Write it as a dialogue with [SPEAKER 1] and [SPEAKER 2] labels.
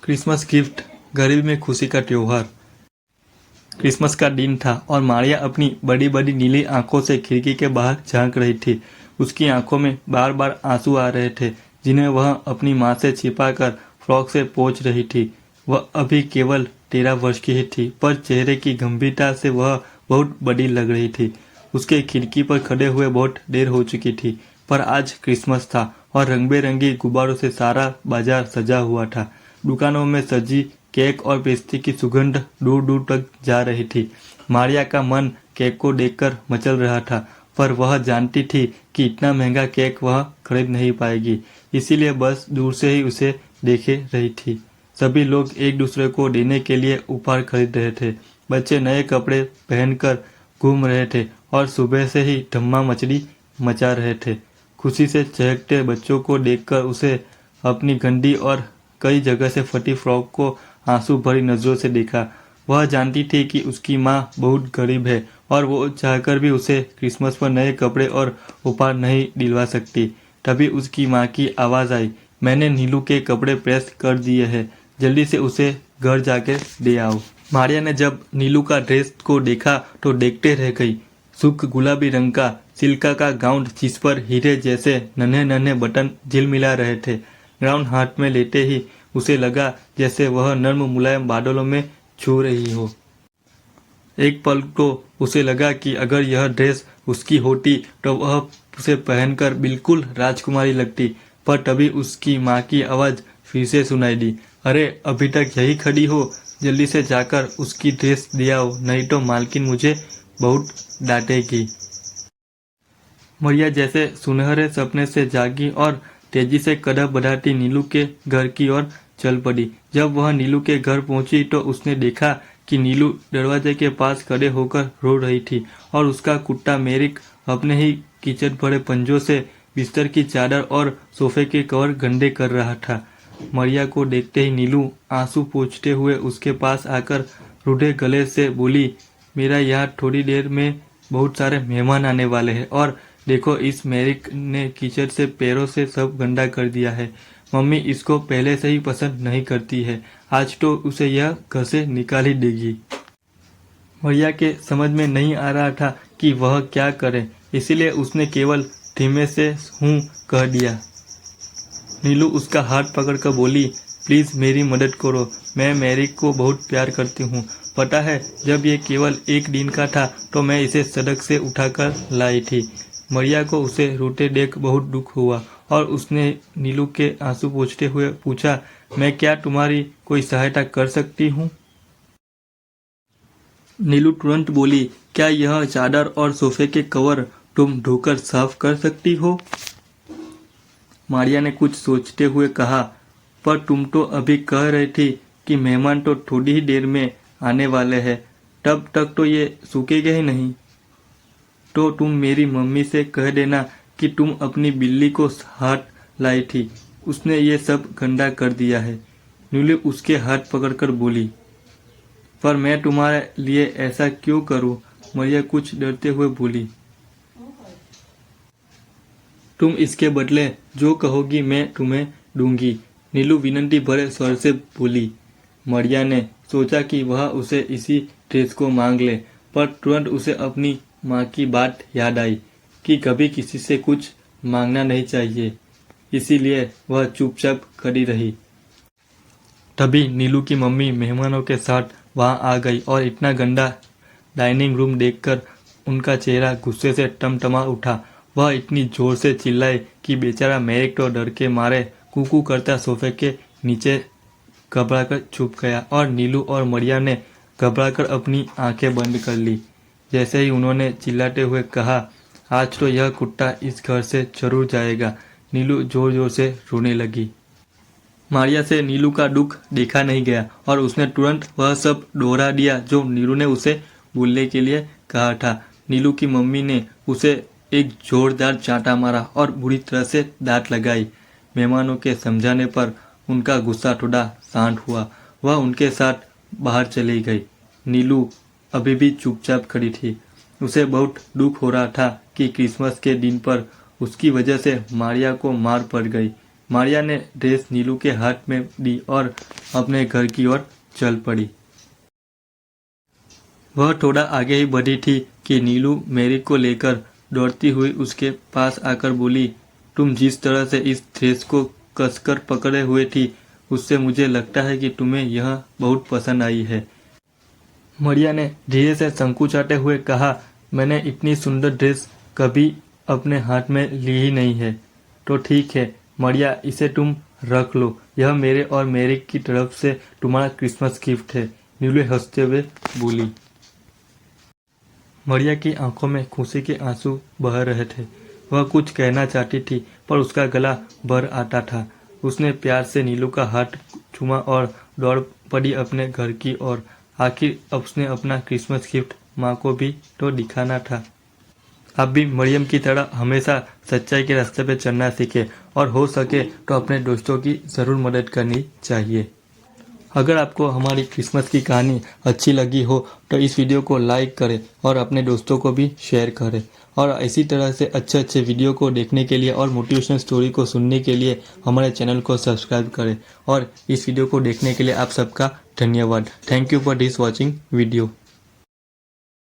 [SPEAKER 1] Christmas gift, गरीबी में खुशी का त्योहार। क्रिसमस का दिन था और मारिया अपनी बड़ी बड़ी नीली आंखों से खिड़की के बाहर झांक रही थी। उसकी आंखों में बार बार आंसू आ रहे थे, जिन्हें वह अपनी माँ से छिपाकर फ्रॉक से पोंछ रही थी। वह अभी केवल 13 वर्ष की ही थी, पर चेहरे की गंभीरता से वह बहुत बड़ी लग रही थी। उसके खिड़की पर खड़े हुए बहुत देर हो चुकी थी, पर आज क्रिसमस था और रंग बिरंगी गुब्बारों से सारा बाजार सजा हुआ था। दुकानों में सजी केक और पेस्ट्री की सुगंध दूर दूर तक जा रही थी। मारिया का मन केक को देखकर मचल रहा था, पर वह जानती थी कि इतना महंगा केक वह खरीद नहीं पाएगी, इसीलिए बस दूर से ही उसे देखे रही थी। सभी लोग एक दूसरे को देने के लिए उपहार खरीद रहे थे। बच्चे नए कपड़े पहनकर घूम रहे थे और सुबह से ही धम्मा मचली मचा रहे थे। खुशी से चहकते बच्चों को देखकर उसे अपनी गंदी और कई जगह से फटी फ्रॉक को आंसू भरी नजरों से देखा। वह जानती थी कि उसकी माँ बहुत गरीब है और वो चाहकर भी उसे क्रिसमस पर नए कपड़े और उपहार नहीं दिलवा सकती। तभी उसकी माँ की आवाज़ आई, मैंने नीलू के कपड़े प्रेस कर दिए हैं, जल्दी से उसे घर जाके दे आओ। मारिया ने जब नीलू का ड्रेस को देखा तो देखते रह गई। सूख गुलाबी रंग का सिल्क का गाउन, जिस पर हीरे जैसे नन्हे नन्हे बटन झिलमिला रहे थे। गाउन हाथ में लेते ही उसे लगा जैसे वह नर्म मुलायम बादलों में छू रही हो। एक पल को उसे लगा कि अगर यह ड्रेस उसकी होती तो वह उसे पहनकर बिल्कुल राजकुमारी लगती। पर तभी उसकी माँ की आवाज़ फिर से सुनाई दी, अरे अभी तक यही खड़ी हो, जल्दी से जाकर उसकी ड्रेस दे आओ, नहीं तो मालकिन मुझे बहुत डांटेगी। मरिया जैसे सुनहरे सपने से जागी और तेजी से कदम बढ़ाती नीलू के घर की ओर चल पड़ी। जब वह नीलू के घर पहुंची तो उसने देखा कि नीलू दरवाजे के पास खड़े होकर रो रही थी और उसका कुत्ता मेरिक अपने ही कीचड़ भरे पंजों से बिस्तर की चादर और सोफे के कवर गंदे कर रहा था। मरिया को देखते ही नीलू आंसू पोंछते हुए उसके पास आकर रूठे गले से बोली, मेरा यहाँ थोड़ी देर में बहुत सारे मेहमान आने वाले हैं और देखो इस मेरिक ने कीचड़ से पैरों से सब गंदा कर दिया है। मम्मी इसको पहले से ही पसंद नहीं करती है, आज तो उसे यह घर से निकाल ही देगी। मरिया के समझ में नहीं आ रहा था कि वह क्या करे, इसीलिए उसने केवल धीमे से हूँ कह दिया। नीलू उसका हाथ पकड़कर बोली, प्लीज़ मेरी मदद करो, मैं मेरिक को बहुत प्यार करती हूँ। पता है जब ये केवल एक दिन का था तो मैं इसे सड़क से उठाकर लाई थी। मरिया को उसे रोते देख बहुत दुख हुआ और उसने नीलू के आंसू पोंछते हुए पूछा, मैं क्या तुम्हारी कोई सहायता कर सकती हूँ? नीलू तुरंत बोली, क्या यह चादर और सोफे के कवर तुम धोकर साफ कर सकती हो? मारिया ने कुछ सोचते हुए कहा, पर तुम तो अभी कह रही थी कि मेहमान तो थोड़ी ही देर में आने वाले हैं, तब तक तो ये सूखेगे ही नहीं। तो तुम मेरी मम्मी से कह देना कि तुम अपनी बिल्ली को हाथ लाई थी, उसने ये सब गंदा कर दिया है। नीलू उसके हाथ पकड़कर बोली, पर मैं तुम्हारे लिए ऐसा क्यों करूं? मरिया कुछ डरते हुए बोली, तुम इसके बदले जो कहोगी मैं तुम्हें दूंगी। नीलू विनती भरे स्वर से बोली। मरिया ने सोचा कि वह उसे इसी ड्रेस को मांग ले, पर तुरंत उसे अपनी माँ की बात याद आई कि कभी किसी से कुछ मांगना नहीं चाहिए, इसीलिए वह चुपचाप खड़ी रही। तभी नीलू की मम्मी मेहमानों के साथ वहां आ गई और इतना गंदा डाइनिंग रूम देखकर उनका चेहरा गुस्से से टमटमा उठा। वह इतनी जोर से चिल्लाए कि बेचारा मेरिक तो डर के मारे कूकू करता सोफे के नीचे घबराकर छुप गया और नीलू और मरिया ने घबराकर अपनी आंखें बंद कर ली। जैसे ही उन्होंने चिल्लाते हुए कहा, आज तो यह कुत्ता इस घर से जरूर जाएगा, नीलू जोर जोर से रोने लगी। मारिया से नीलू का दुख देखा नहीं गया और उसने तुरंत वह सब दोहरा दिया जो नीलू ने उसे बोलने के लिए कहा था। नीलू की मम्मी ने उसे एक जोरदार चांटा मारा और बुरी तरह से डांट लगाई। मेहमानों के समझाने पर उनका गुस्सा थोड़ा शांत हुआ। वह उनके साथ बाहर चली गई। नीलू अभी भी चुपचाप खड़ी थी। उसे बहुत दुख हो रहा था कि क्रिसमस के दिन पर उसकी वजह से मारिया को मार पड़ गई। मारिया ने ड्रेस नीलू के हाथ में दी और अपने घर की ओर चल पड़ी। वह थोड़ा आगे ही बढ़ी थी कि नीलू मैरी को लेकर दौड़ती हुई उसके पास आकर बोली, तुम जिस तरह से इस ड्रेस को कसकर पकड़े हुए थी उससे मुझे लगता है कि तुम्हें यह बहुत पसंद आई है। मारिया ने धीरे से संकुचाते हुए कहा, मैंने इतनी सुंदर ड्रेस कभी अपने हाथ में ली ही नहीं है। तो ठीक है मारिया, इसे तुम रख लो, यह मेरे और मैरी की तरफ से तुम्हारा क्रिसमस गिफ्ट है, नीलू हंसते हुए बोली। मारिया की आंखों में खुशी के आंसू बह रहे थे। वह कुछ कहना चाहती थी पर उसका गला भर आता था। उसने प्यार से नीलू का हाथ चूमा और दौड़ पड़ी अपने घर की ओर। आखिर उसने अपना क्रिसमस गिफ्ट माँ को भी तो दिखाना था। आप भी मरियम की तरह हमेशा सच्चाई के रास्ते पे चलना सीखें और हो सके तो अपने दोस्तों की ज़रूर मदद करनी चाहिए। अगर आपको हमारी क्रिसमस की कहानी अच्छी लगी हो तो इस वीडियो को लाइक करें और अपने दोस्तों को भी शेयर करें। और इसी तरह से अच्छे अच्छे वीडियो को देखने के लिए और मोटिवेशनल स्टोरी को सुनने के लिए हमारे चैनल को सब्सक्राइब करें। और इस वीडियो को देखने के लिए आप सबका धन्यवाद। Thank you for this watching video.